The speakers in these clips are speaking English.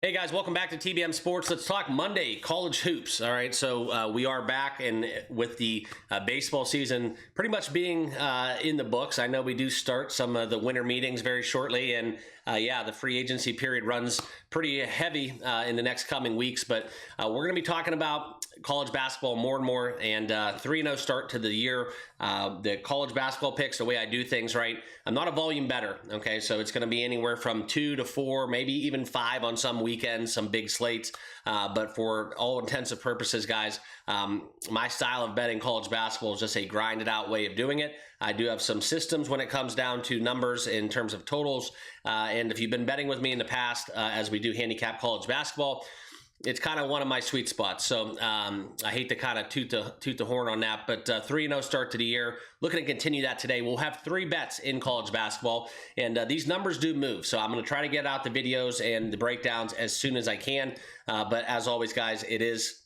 Hey guys, welcome back to TBM Sports. Let's talk Monday college hoops. All right, so we are back, and with the baseball season pretty much being in the books. I know we do start some of the winter meetings very shortly, and yeah, the free agency period runs pretty heavy in the next coming weeks. But we're going to be talking about college basketball more and more, and 3-0 start to the year. The college basketball picks, the way I do things, right? I'm not a volume better, okay? So it's going to be anywhere from 2 to 4, maybe even 5 on some weekends, some big slates. But for all intents and purposes, guys, my style of betting college basketball is just a grinded out way of doing it. I do have some systems when it comes down to numbers in terms of totals. And if you've been betting with me in the past, as we do handicap college basketball, it's kind of one of my sweet spots. So I hate to kind of toot the horn on that, but 3-0 start to the year. Looking to continue that today. We'll have 3 bets in college basketball, and these numbers do move. So I'm going to try to get out the videos and the breakdowns as soon as I can. But as always, guys, it is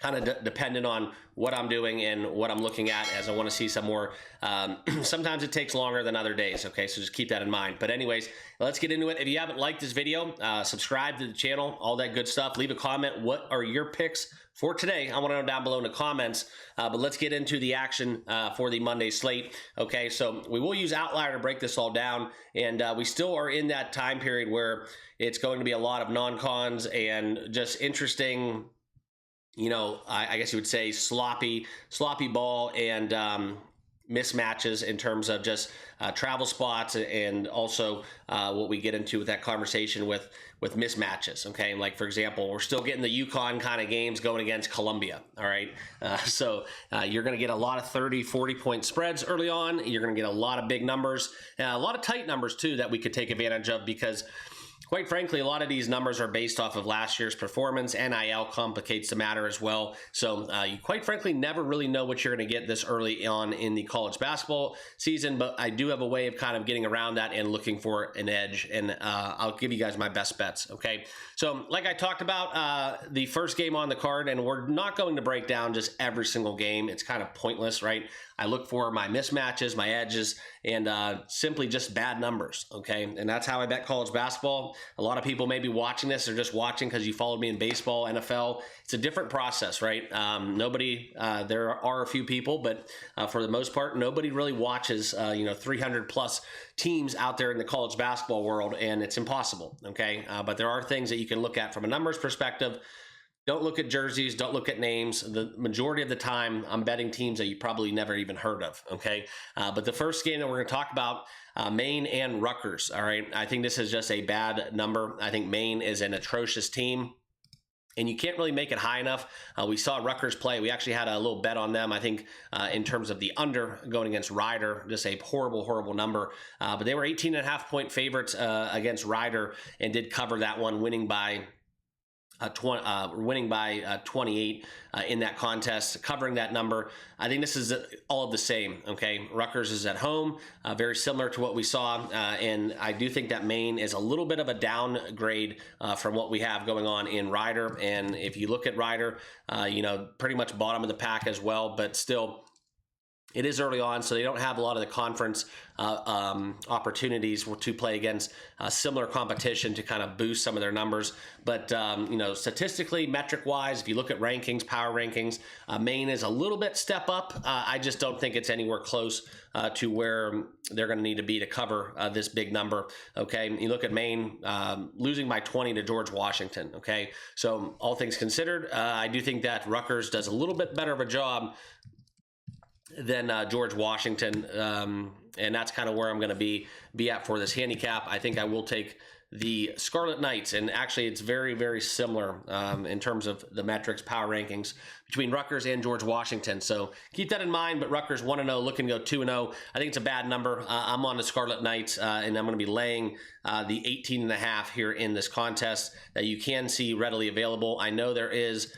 kind of dependent on what I'm doing and what I'm looking at, as I want to see some more. Sometimes it takes longer than other days, okay? So just keep that in mind. But anyways, let's get into it. If you haven't liked this video, subscribe to the channel, all that good stuff. Leave a comment. What are your picks for today? I want to know down below in the comments. But let's get into the action for the Monday slate. Okay, so we will use Outlier to break this all down, and we still are in that time period where it's going to be a lot of non-cons and just interesting, you know, I guess you would say sloppy ball and mismatches in terms of just travel spots, and also what we get into with that conversation with mismatches. Okay, like for example, we're still getting the UConn kind of games going against Columbia. All right, so you're going to get a lot of 30-40 point spreads early on. You're going to get a lot of big numbers, a lot of tight numbers too that we could take advantage of, because quite frankly, a lot of these numbers are based off of last year's performance. NIL complicates the matter as well. So you quite frankly never really know what you're going to get this early on in the college basketball season, but I do have a way of kind of getting around that and looking for an edge, and I'll give you guys my best bets, okay? So like I talked about, the first game on the card, and we're not going to break down just every single game. It's kind of pointless, right? I look for my mismatches, my edges, and simply just bad numbers, okay? And that's how I bet college basketball. A lot of people may be watching this, or just watching because you followed me in baseball, NFL. It's a different process, right? There are a few people, but for the most part, nobody really watches, 300 plus teams out there in the college basketball world, and it's impossible, okay? But there are things that you can look at from a numbers perspective. Don't look at jerseys. Don't look at names. The majority of the time, I'm betting teams that you probably never even heard of, okay? But the first game that we're going to talk about, Maine and Rutgers, all right? I think this is just a bad number. I think Maine is an atrocious team, and you can't really make it high enough. We saw Rutgers play. We actually had a little bet on them, I think, in terms of the under going against Rider. Just a horrible, horrible number. But they were 18.5 point favorites against Rider, and did cover that one, winning by 28 in that contest, covering that number. I think this is all of the same, okay? Rutgers is at home, very similar to what we saw, and I do think that Maine is a little bit of a downgrade from what we have going on in Rider. And if you look at Rider, pretty much bottom of the pack as well, but still, it is early on, so they don't have a lot of the conference opportunities to play against similar competition to kind of boost some of their numbers. But, statistically, metric-wise, if you look at rankings, power rankings, Maine is a little bit step up. I just don't think it's anywhere close to where they're going to need to be to cover this big number, okay? You look at Maine losing by 20 to George Washington, okay? So all things considered, I do think that Rutgers does a little bit better of a job than George Washington, and that's kind of where I'm going to be at for this handicap. I think I will take the Scarlet Knights, and actually it's very, very similar in terms of the metrics, power rankings between Rutgers and George Washington. So keep that in mind. But Rutgers 1-0, looking to go 2-0. I think it's a bad number. I'm on the Scarlet Knights, and I'm going to be laying the 18.5 here in this contest that you can see readily available. I know there is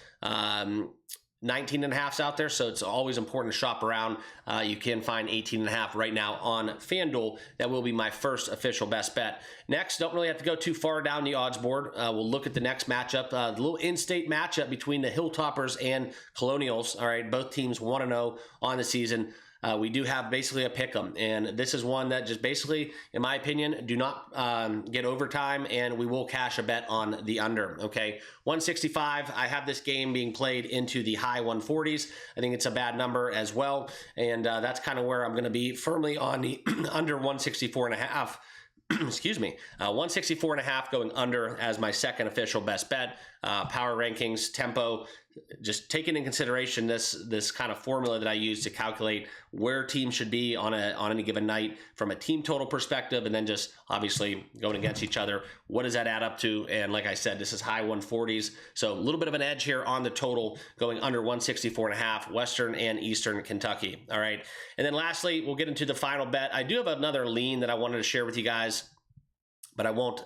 19.5s out there, so it's always important to shop around. You can find 18.5 right now on FanDuel. That will be my first official best bet. Next, don't really have to go too far down the odds board. We'll look at the next matchup, the little in-state matchup between the Hilltoppers and Colonials. All right, both teams 1-0 on the season. we do have basically a pick 'em, and this is one that just basically, in my opinion, do not get overtime, and we will cash a bet on the under. Okay, 165. I have this game being played into the high 140s. I think it's a bad number as well, and that's kind of where I'm going to be firmly on the under 164.5. Excuse me, 164.5 going under as my second official best bet. Power rankings, tempo, just taking in consideration this kind of formula that I use to calculate where teams should be on any given night from a team total perspective, and then just obviously going against each other. What does that add up to? And like I said, this is high 140s, so a little bit of an edge here on the total, going under 164.5, Western and Eastern Kentucky. All right, and then lastly, we'll get into the final bet. I do have another lean that I wanted to share with you guys, but I won't.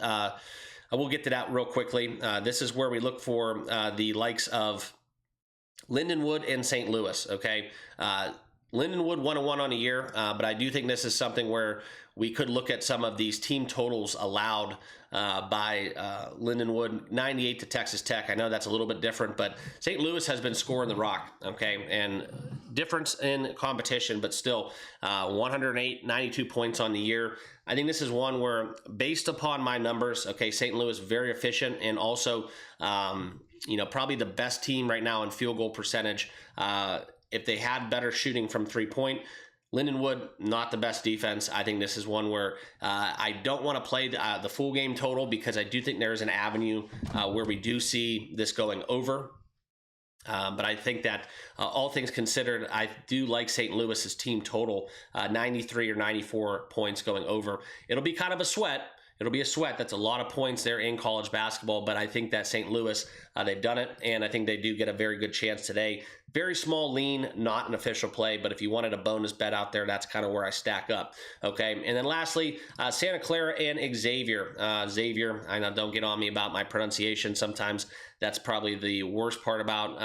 I will get to that real quickly. This is where we look for the likes of Lindenwood and St. Louis. Okay, Lindenwood 101 on a year, but I do think this is something where we could look at some of these team totals allowed by Lindenwood. 98 to Texas Tech. I know that's a little bit different, but St. Louis has been scoring the rock. Okay, and difference in competition, but still 108, 92 points on the year. I think this is one where, based upon my numbers, okay, St. Louis very efficient, and also probably the best team right now in field goal percentage. If they had better shooting from 3-point, Lindenwood, not the best defense. I think this is one where I don't want to play the full game total, because I do think there is an avenue where we do see this going over. But I think that all things considered, I do like St. Louis's team total, 93 or 94 points going over. It'll be kind of a sweat. It'll be a sweat. That's a lot of points there in college basketball, but I think that St. Louis, they've done it, and I think they do get a very good chance today. Very small lean, not an official play, but if you wanted a bonus bet out there, that's kind of where I stack up. Okay, and then lastly, Santa Clara and Xavier. Xavier, I know, don't get on me about my pronunciation. Sometimes that's probably the worst part about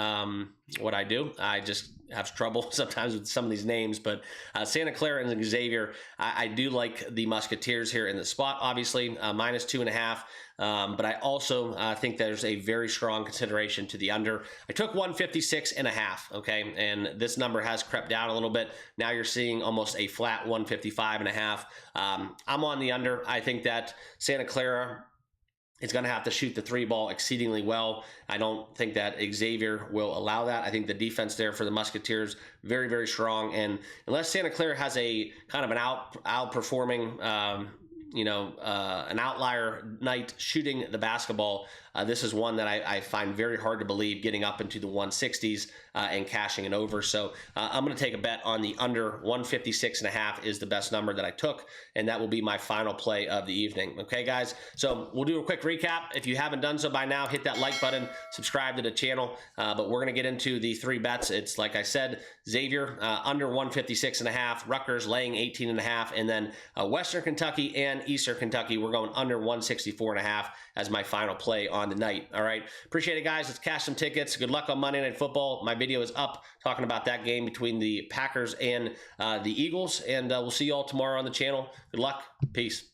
what I do. I just have trouble sometimes with some of these names, but Santa Clara and Xavier, I do like the Musketeers here in the spot, obviously, -2.5. But I also think there's a very strong consideration to the under. I took 156.5, okay, and this number has crept down a little bit. Now you're seeing almost a flat 155.5. I'm on the under. I think that Santa Clara is going to have to shoot the 3 ball exceedingly well. I don't think that Xavier will allow that. I think the defense there for the Musketeers, very, very strong. And unless Santa Clara has a kind of an outperforming, an outlier night shooting the basketball, this is one that I find very hard to believe getting up into the 160s and cashing it over. So I'm going to take a bet on the under 156.5 is the best number that I took, and that will be my final play of the evening. Okay, guys? So we'll do a quick recap. If you haven't done so by now, hit that like button, subscribe to the channel. But we're going to get into the 3 bets. It's, like I said, Xavier under 156.5, Rutgers laying 18.5, and then Western Kentucky and Eastern Kentucky, we're going under 164.5 as my final play on the night. All right. Appreciate it, guys. Let's cash some tickets. Good luck on Monday Night Football. My video is up talking about that game between the Packers and the Eagles, and we'll see you all tomorrow on the channel. Good luck. Peace.